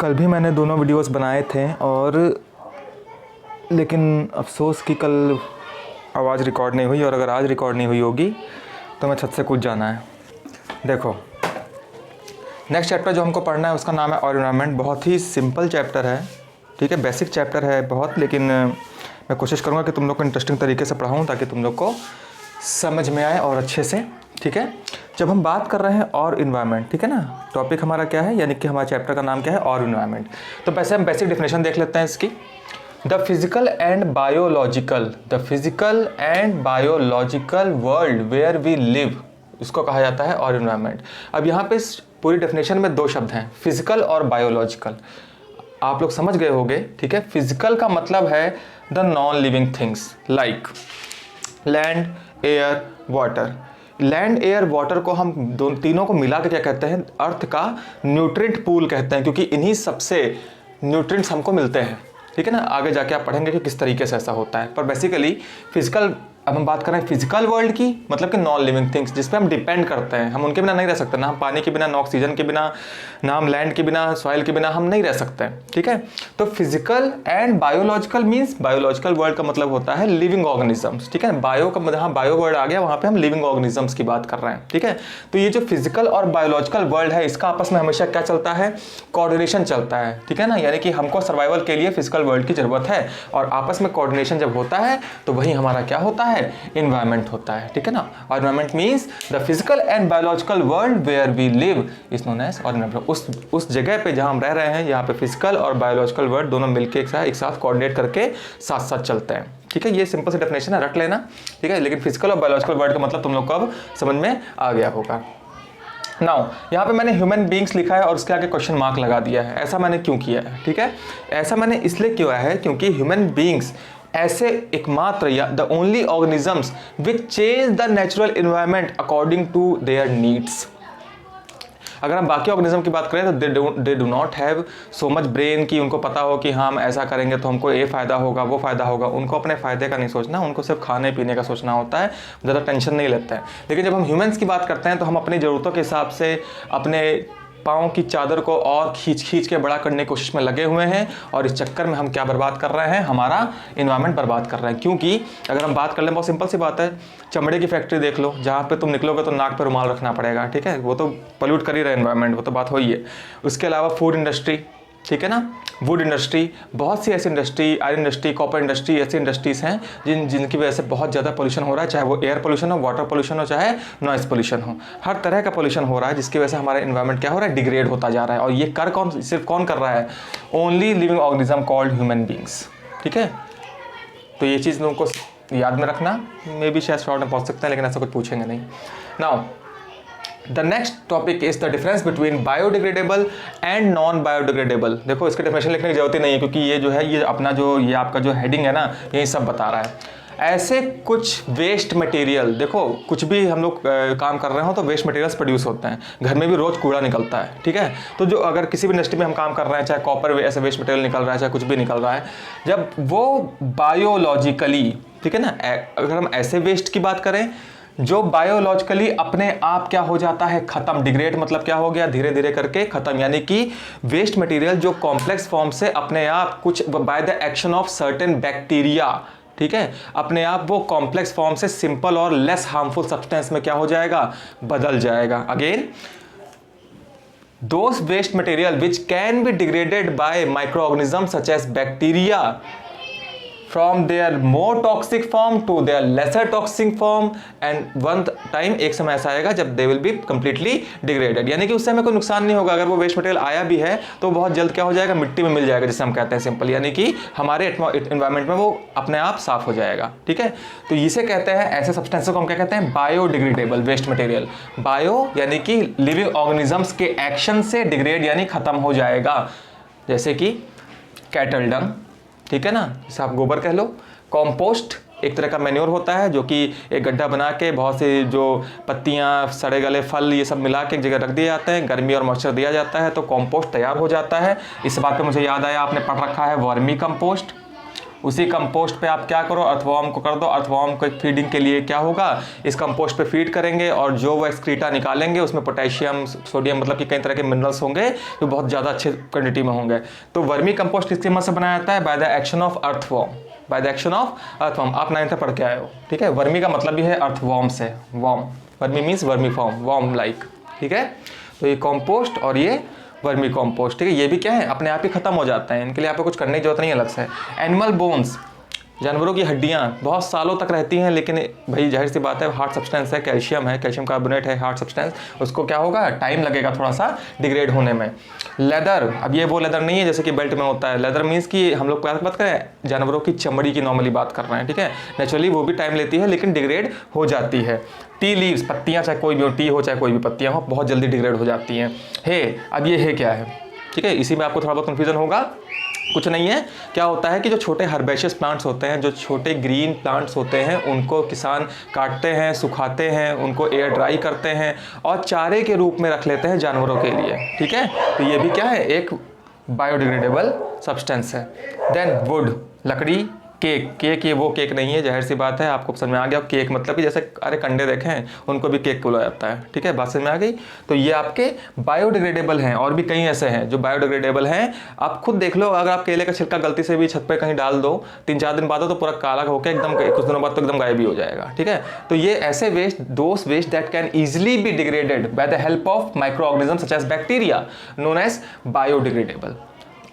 कल भी मैंने दोनों वीडियोस बनाए थे और लेकिन अफसोस कि कल आवाज़ रिकॉर्ड नहीं हुई, और अगर आज रिकॉर्ड नहीं हुई होगी तो मैं छत से कूद जाना है। देखो, नेक्स्ट चैप्टर जो हमको पढ़ना है उसका नाम है एनवायरनमेंट। बहुत ही सिंपल चैप्टर है, ठीक है, बेसिक चैप्टर है बहुत, लेकिन मैं कोशिश करूँगा कि तुम लोग को इंटरेस्टिंग तरीके से पढ़ाऊँ ताकि तुम लोग को समझ में आए और अच्छे से, ठीक है। जब हम बात कर रहे हैं और इन्वायरमेंट, ठीक है ना, टॉपिक हमारा क्या है, यानी कि हमारे चैप्टर का नाम क्या है, और इन्वायरमेंट। तो वैसे हम बेसिक डेफिनेशन देख लेते हैं इसकी। The physical and biological world where we live, इसको कहा जाता है और इन्वायरमेंट। अब यहाँ पे पूरी डेफिनेशन में दो शब्द हैं, फिजिकल और बायोलॉजिकल। आप लोग समझ गए होंगे, ठीक है। फिजिकल का मतलब है the non living things like land, air, water. Land, air, water को हम तीनों को मिला के क्या कहते हैं, अर्थ का न्यूट्रिएंट पूल कहते हैं, क्योंकि इन्हीं सबसे न्यूट्रिएंट्स हमको मिलते हैं, ठीक है ना। आगे जाके आप पढ़ेंगे कि किस तरीके से ऐसा होता है। पर बेसिकली फिजिकल, अब हम बात कर रहे हैं फिजिकल वर्ल्ड की, मतलब कि नॉन लिविंग थिंग्स जिस पे हम डिपेंड करते हैं। हम उनके बिना नहीं रह सकते, ना हम पानी के बिना, ना ऑक्सीजन के बिना, ना हम लैंड के बिना, सॉइल के बिना हम नहीं रह सकते हैं, ठीक है। तो physical and biological means, biological world का मतलब होता है लिविंग ऑर्गेनिजम्स, ठीक है। बायो का जहाँ बायो वर्ड आ गया वहाँ पे हम लिविंग ऑर्गेनिजम्स की बात कर रहे हैं, ठीक है। तो ये जो फिजिकल और बायोलॉजिकल वर्ल्ड है, इसका आपस में हमेशा क्या चलता है, कोऑर्डिनेशन चलता है, ठीक है ना। यानी कि हमको सर्वाइवल के लिए फिजिकल वर्ल्ड की जरूरत है, और आपस में कोऑर्डिनेशन जब होता है तो वही हमारा क्या होता है, इन्वायरमेंट होता है, ठीक है ना। Environment means the physical and biological world where we live is known as environment. उस जगह पे जहां हम रह रहे हैं, यहाँ पे फिजिकल और बायोलॉजिकल वर्ल्ड दोनों मिलकर एक साथ कोऑर्डिनेट करके साथ साथ चलते हैं, ठीक है। ये सिंपल सी डेफिनेशन है, रख लेना, ठीक है। लेकिन फिजिकल और बायोलॉजिकल वर्ल्ड का मतलब तुम लोग को अब समझ में आ गया होगा। नाउ यहाँ पे मैंने ह्यूमन बींग्स लिखा है और उसके आगे क्वेश्चन मार्क लगा दिया है। ऐसा मैंने क्यों किया है, ठीक है। ऐसा मैंने इसलिए किया है क्योंकि ह्यूमन बींग्स ऐसे एकमात्र या the only organisms which change the natural environment according to their needs. अगर हम बाकी ऑर्गेनिज्म की बात करें तो they do not have so much brain कि उनको पता हो कि हाँ हम ऐसा करेंगे तो हमको ये फ़ायदा होगा, वो फ़ायदा होगा। उनको अपने फ़ायदे का नहीं सोचना, उनको सिर्फ खाने पीने का सोचना होता है, ज़्यादा टेंशन नहीं लेते हैं। लेकिन जब हम ह्यूमंस की बात करते हैं तो हम अपनी ज़रूरतों के हिसाब से अपने पाँव की चादर को और खींच के बड़ा करने की कोशिश में लगे हुए हैं, और इस चक्कर में हम क्या बर्बाद कर रहे हैं, हमारा इन्वायरमेंट बर्बाद कर रहे हैं। क्योंकि अगर हम बात कर लें, बहुत सिंपल सी बात है, चमड़े की फैक्ट्री देख लो, जहाँ पे तुम निकलोगे तो नाक पे रुमाल रखना पड़ेगा, ठीक है। वो तो पॉल्यूट कर ही रहे एनवायरनमेंट, वो तो बात हो ही है। उसके अलावा फूड इंडस्ट्री, ठीक है ना, वुड इंडस्ट्री, बहुत सी ऐसी industry, iron industry, copper industry, ऐसी इंडस्ट्रीज़ हैं जिनकी वजह से बहुत ज़्यादा पोल्यूशन हो रहा है, चाहे वो एयर पोल्यूशन हो, वाटर पोल्यूशन हो, चाहे नॉइस पोल्यूशन हो। हर तरह का पोल्यूशन हो रहा है, जिसकी वजह से हमारा इन्वायरमेंट क्या हो रहा है, डिग्रेड होता जा रहा है। और ये सिर्फ कौन कर रहा है, only living organism called human beings, ठीक है। तो ये चीज़ लोगों को याद में रखना। मे बी शायद शॉर्ट में पहुँच सकते हैं, लेकिन ऐसा कुछ पूछेंगे नहीं। Now the next topic is the difference between biodegradable and non biodegradable. देखो, इसके डेफिनेशन लिखने की जरूरत ही नहीं है, क्योंकि ये जो है, ये अपना जो ये आपका जो हेडिंग है ना, यही सब बता रहा है। ऐसे कुछ वेस्ट मटेरियल, देखो कुछ भी हम लोग काम कर रहे हो तो वेस्ट मटेरियल्स प्रोड्यूस होते हैं, घर में भी रोज कूड़ा निकलता है, ठीक है। तो जो अगर किसी भी इंडस्ट्री में हम काम कर रहे हैं, चाहे कॉपर ऐसे वेस्ट मटेरियल निकल रहा है, चाहे कुछ भी निकल रहा है, जब वो बायोलॉजिकली, ठीक है ना, अगर हम ऐसे वेस्ट की बात करें जो बायोलॉजिकली अपने आप क्या हो जाता है, खत्म, डिग्रेड मतलब क्या हो गया, धीरे धीरे करके खत्म। यानी कि वेस्ट मटेरियल जो कॉम्प्लेक्स फॉर्म से अपने आप कुछ by the action of certain bacteria, ठीक है, अपने आप वो कॉम्प्लेक्स फॉर्म से सिंपल और लेस हार्मफुल सब्सटेंस में क्या हो जाएगा, बदल जाएगा। Again, those waste material which can be degraded by microorganisms such as bacteria from their more toxic form to their lesser toxic form, and one time एक समय ऐसा आएगा जब they will be completely degraded। यानी कि उससे हमें कोई नुकसान नहीं होगा। अगर वो वेस्ट मटेरियल आया भी है तो बहुत जल्द क्या हो जाएगा, मिट्टी में मिल जाएगा, जिसे हम कहते हैं सिंपल, यानी कि हमारे एनवायरनमेंट में वो अपने आप साफ हो जाएगा, ठीक है। तो इसे कहते हैं, ऐसे सब्सटेंस को हम क्या कहते हैं, बायोडिग्रेडेबल वेस्ट मटेरियल। बायो यानी कि लिविंग ऑर्गेनिजम्स के एक्शन से डिग्रेड यानी खत्म हो जाएगा, जैसे कि कैटल डंग, ठीक है ना, जैसे आप गोबर कह लो। कॉम्पोस्ट एक तरह का मैन्योर होता है, जो कि एक गड्ढा बना के बहुत से जो पत्तियां, सड़े गले फल, ये सब मिला के एक जगह रख दिए जाते हैं, गर्मी और मॉइस्चर दिया जाता है तो कॉम्पोस्ट तैयार हो जाता है। इस बात पे मुझे याद आया, आपने पढ़ रखा है वर्मी कंपोस्ट, उसी कंपोस्ट पे आप क्या करो, अर्थवॉर्म को कर दो। अर्थवॉर्म को फीडिंग के लिए क्या होगा, इस कंपोस्ट पे फीड करेंगे और जो वो एक्सक्रीटा निकालेंगे उसमें पोटेशियम, सोडियम, मतलब कि कई तरह के मिनरल्स होंगे जो बहुत ज़्यादा अच्छे क्वांटिटी में होंगे। तो वर्मी कंपोस्ट किसकी मदद से बनाया जाता है, by the action of earthworm, by the action of earthworm. आप 9th में पढ़ के आए हो, ठीक है। वर्मी का मतलब भी है अर्थवॉर्म से, worm, vermi means vermiform, worm like, ठीक है। तो ये कंपोस्ट और ये वर्मी कंपोस्ट, ठीक है, ये भी क्या है, अपने आप ही खत्म हो जाते हैं, इनके लिए आपको कुछ करने की जरूरत नहीं है अलग से। एनिमल बोन्स, जानवरों की हड्डियाँ बहुत सालों तक रहती हैं, लेकिन भाई जाहिर सी बात है हार्ड सब्सटेंस है, कैल्शियम है, कैल्शियम कार्बोनेट है, हार्ड सब्सटेंस, उसको क्या होगा, टाइम लगेगा थोड़ा सा डिग्रेड होने में। लेदर, अब ये वो लेदर नहीं है जैसे कि बेल्ट में होता है, लेदर मीन्स कि हम लोग बात करें जानवरों की चमड़ी की नॉर्मली बात कर रहे हैं, ठीक है। नेचुरली वो भी टाइम लेती है लेकिन डिग्रेड हो जाती है। टी लीव्स, पत्तियाँ, चाहे कोई भी हो, टी हो चाहे कोई भी पत्तियाँ हो, बहुत जल्दी डिग्रेड हो जाती हैं। हे, अब ये है क्या है, ठीक है, इसी में आपको थोड़ा बहुत कन्फ्यूजन होगा, कुछ नहीं है। क्या होता है कि जो छोटे हर्बेशियस प्लांट्स होते हैं, जो छोटे ग्रीन प्लांट्स होते हैं, उनको किसान काटते हैं, सुखाते हैं, उनको एयर ड्राई करते हैं और चारे के रूप में रख लेते हैं जानवरों के लिए, ठीक है। तो ये भी क्या है, एक बायोडिग्रेडेबल सब्सटेंस है। देन वुड, लकड़ी, केक, केक ये वो केक नहीं है, जाहिर सी बात है आपको समझ में आ गया। केक मतलब कि जैसे अरे कंडे देखे हैं, उनको भी केक बोला जाता है, ठीक है, बात समझ में आ गई। तो ये आपके बायोडिग्रेडेबल हैं, और भी कई ऐसे हैं जो बायोडिग्रेडेबल हैं। आप खुद देख लो, अगर आप केले का छिलका गलती से भी छत पे कहीं डाल दो, 3-4 दिन बाद हो तो पूरा काला होकर एकदम, कुछ दिनों बाद तो एकदम गायब भी हो जाएगा, ठीक है। तो ये ऐसे waste, those waste that can easily be degraded by the help of microorganism such as bacteria, known as biodegradable.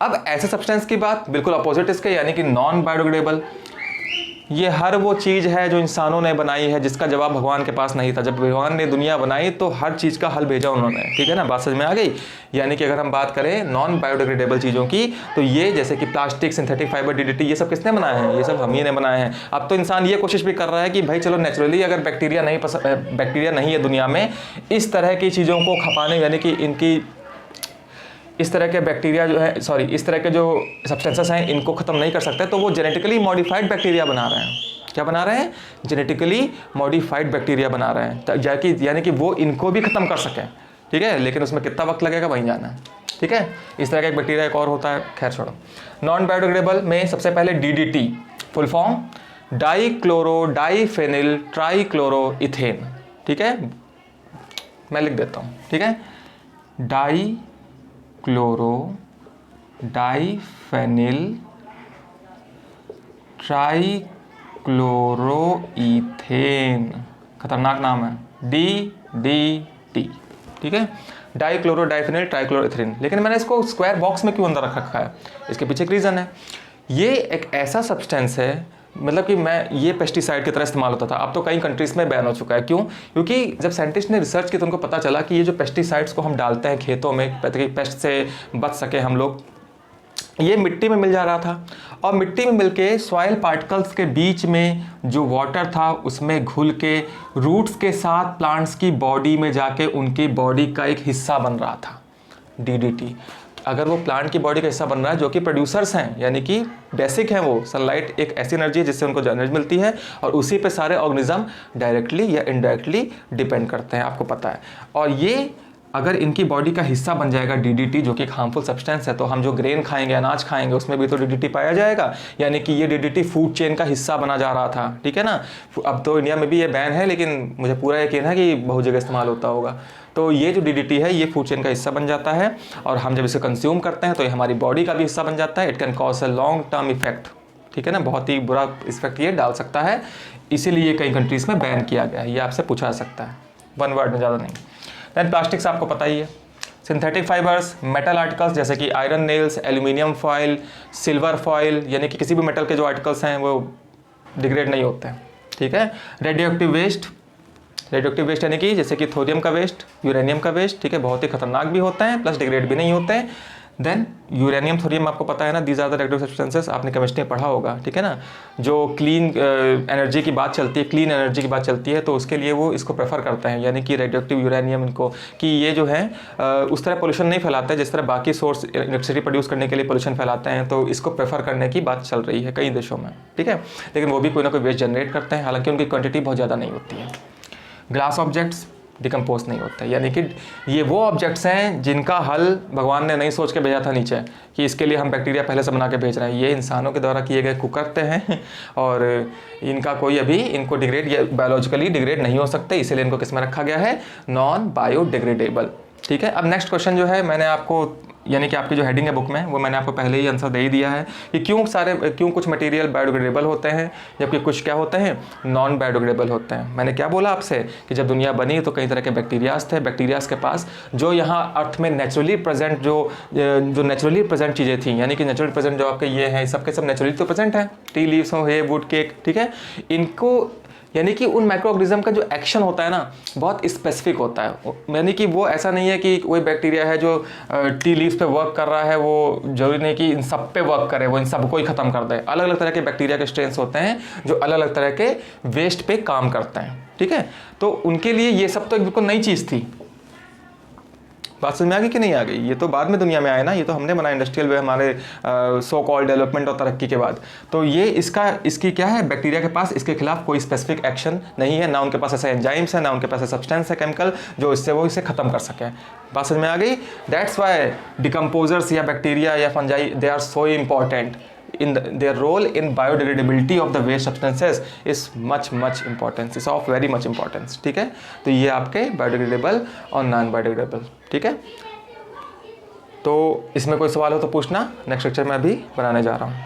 अब ऐसे सब्सटेंस की बात बिल्कुल अपोजिट इसके, यानी कि नॉन बायोडिग्रेडेबल। ये हर वो चीज़ है जो इंसानों ने बनाई है, जिसका जवाब भगवान के पास नहीं था। जब भगवान ने दुनिया बनाई तो हर चीज़ का हल भेजा उन्होंने, ठीक है ना, बात समझ में आ गई। यानी कि अगर हम बात करें नॉन बायोडिग्रेडेबल चीज़ों की, तो ये जैसे कि प्लास्टिक, सिंथेटिक फाइबर, डीडीटी, ये सब किसने बनाए हैं, ये सब हम ही ने बनाए हैं। अब तो इंसान ये कोशिश भी कर रहा है कि भाई चलो नेचुरली अगर बैक्टीरिया नहीं है दुनिया में, इस तरह की चीज़ों को खपाने, यानी कि इनकी इस तरह के बैक्टीरिया जो है, सॉरी, इस तरह के जो सब्सटेंसेस हैं, इनको ख़त्म नहीं कर सकते, तो वो जेनेटिकली मॉडिफाइड बैक्टीरिया बना रहे हैं। क्या बना रहे हैं, जेनेटिकली मॉडिफाइड बैक्टीरिया बना रहे हैं, यानी कि वो इनको भी ख़त्म कर सकें, ठीक है। लेकिन उसमें कितना वक्त लगेगा वहीं जाना है, ठीक है। इस तरह का एक बैक्टीरिया एक और होता है, खैर छोड़ो। नॉन बायोडिग्रेडेबल में सबसे पहले DDT, full form dichloro diphenyl trichloroethane, ठीक है, मैं लिख देता हूँ, ठीक है। डाईक्लोरो डाईफेनिल ट्राईक्लोरोइथेन, खतरनाक नाम है, DDT, ठीक है, डाईक्लोरो डाईफेनिल ट्राईक्लोरोइथेन। लेकिन मैंने इसको स्क्वायर बॉक्स में क्यों अंदर रख रखा है, इसके पीछे एक रीज़न है। ये एक ऐसा सब्सटेंस है, मतलब कि ये पेस्टिसाइड की तरह इस्तेमाल होता था, अब तो कई कंट्रीज़ में बैन हो चुका है। क्यों? क्योंकि जब साइंटिस्ट ने रिसर्च की तो उनको पता चला कि ये जो पेस्टिसाइड्स को हम डालते हैं खेतों में ताकि पेस्ट से बच सके हम लोग, ये मिट्टी में मिल जा रहा था, और मिट्टी में मिलके सॉइल पार्टिकल्स के बीच में जो वाटर था उसमें घुल के रूट्स के साथ प्लांट्स की बॉडी में जाके उनकी बॉडी का एक हिस्सा बन रहा था। DDT अगर वो प्लांट की बॉडी का हिस्सा बन रहा है, जो कि प्रोड्यूसर्स हैं, यानी कि बेसिक हैं, वो सनलाइट एक ऐसी एनर्जी है जिससे उनको एनर्जी मिलती है, और उसी पे सारे ऑर्गेनिज्म डायरेक्टली या इनडायरेक्टली डिपेंड करते हैं, आपको पता है। और ये अगर इनकी बॉडी का हिस्सा बन जाएगा DDT, जो कि एक हार्मफुल सब्सटेंस है, तो हम जो ग्रेन खाएंगे, अनाज खाएंगे, उसमें भी तो DDT पाया जाएगा, यानी कि ये DDT फूड चेन का हिस्सा बना जा रहा था, ठीक है ना। अब तो इंडिया में भी ये बैन है, लेकिन मुझे पूरा यकीन है कि बहुत जगह इस्तेमाल होता होगा। तो ये जो DDT है, ये फूड चेन का हिस्सा बन जाता है, और हम जब इसे कंज्यूम करते हैं तो ये हमारी बॉडी का भी हिस्सा बन जाता है। It can cause a long term effect, ठीक है ना, बहुत ही बुरा इफेक्ट ये डाल सकता है, इसीलिए कई कंट्रीज़ में बैन किया गया है। ये आपसे पूछा जा सकता है, वन वर्ड में, ज़्यादा नहीं। दैन प्लास्टिक्स आपको पता ही है, सिंथेटिक फाइबर्स, मेटल आर्टिकल्स जैसे कि iron nails, aluminium foil, silver foil, यानी कि किसी भी मेटल के जो आर्टिकल्स हैं वो डिग्रेड नहीं होते हैं, ठीक है। रेडियोएक्टिव वेस्ट यानी कि जैसे कि थोरियम का वेस्ट, यूरेनियम का वेस्ट, ठीक है, बहुत ही खतरनाक भी होते हैं प्लस डिग्रेड भी नहीं होते हैं। देन यूरेनियम, थोरियम आपको पता है ना, these are the radio substances, आपने केमिस्ट्री में पढ़ा होगा, ठीक है ना। जो क्लीन एनर्जी की बात चलती है, क्लीन एनर्जी की बात चलती है, तो उसके लिए वो इसको प्रेफर करते हैं, यानी कि रेडियोएक्टिव यूरेनियम इनको, कि ये जो है उस तरह पोल्यूशन नहीं फैलाते जिस तरह बाकी सोर्स इलेक्ट्रिसिटी प्रोड्यूस करने के लिए पोल्यूशन फैलाते हैं, तो इसको प्रेफर करने की बात चल रही है कई देशों में, ठीक है। लेकिन वो भी कोई ना कोई वेस्ट जनरेट करते हैं, हालांकि उनकी क्वान्टिटी बहुत ज़्यादा नहीं होती है। ग्लास ऑब्जेक्ट्स, डिकम्पोज नहीं होते। यानी कि ये वो ऑब्जेक्ट्स हैं जिनका हल भगवान ने नहीं सोच के भेजा था नीचे कि इसके लिए हम बैक्टीरिया पहले से बना के भेज रहे हैं। ये इंसानों के द्वारा किए गए कुकर्ते हैं और इनका कोई अभी इनको डिग्रेड बायोलॉजिकली डिग्रेड नहीं हो सकते, इसीलिए इनको किस में रखा गया है, नॉन बायोडिग्रेडेबल। ठीक है। अब नेक्स्ट क्वेश्चन जो है मैंने आपको, यानी कि आपकी जो हेडिंग है बुक में, वो मैंने आपको पहले ही आंसर दे ही दिया है कि क्यों कुछ मटेरियल बायोडिग्रेडेबल होते हैं जबकि कुछ क्या होते हैं, नॉन बायोडिग्रेडेबल होते हैं। मैंने क्या बोला आपसे कि जब दुनिया बनी तो कई तरह के बैक्टीरियाज थे, बैक्टीरियाज के पास जो यहाँ अर्थ में नेचुरली प्रेजेंट जो नेचुरली प्रेजेंट चीज़ें थी, यानी कि नेचुरली प्रेजेंट जो आपके ये हैं, सबके सब नेचुरली तो प्रेजेंट है, टी लीव्स हो, हे वुड केक, ठीक है। इनको यानी कि उन माइक्रो ऑर्गेनिज्म का जो एक्शन होता है ना बहुत स्पेसिफिक होता है। यानी कि वो ऐसा नहीं है कि कोई बैक्टीरिया है जो टी लीव्स पे वर्क कर रहा है, वो जरूरी नहीं कि इन सब पे वर्क करे, वो इन सबको ही ख़त्म कर दे। अलग अलग तरह के बैक्टीरिया के स्ट्रेन्स होते हैं जो अलग अलग तरह के वेस्ट पे काम करते हैं, ठीक है। तो उनके लिए ये सब तो एक बिल्कुल नई चीज़ थी। बात समझ में आ गई कि नहीं आ गई? ये तो बाद में दुनिया में आए ना, ये तो हमने बनाया इंडस्ट्रियल वे, हमारे सो कॉल्ड डेवलपमेंट और तरक्की के बाद। तो ये इसकी क्या है, बैक्टीरिया के पास इसके खिलाफ कोई स्पेसिफिक एक्शन नहीं है, ना उनके पास ऐसे एंजाइम्स है, ना उनके पास ऐसा सब्सटेंस है केमिकल जो इसे ख़त्म कर सके। बात समझ में आ गई? दैट्स वाई डिकम्पोजर्स या बैक्टीरिया या fungi they are so important in their role in biodegradability of the waste substances is much importance, is of very much importance। ठीक है। तो ये आपके बायोडिग्रेडेबल और नॉन बायोडिग्रेडेबल, ठीक है। तो इसमें कोई सवाल हो तो पूछना, नेक्स्ट लेक्चर में अभी बनाने जा रहा हूँ।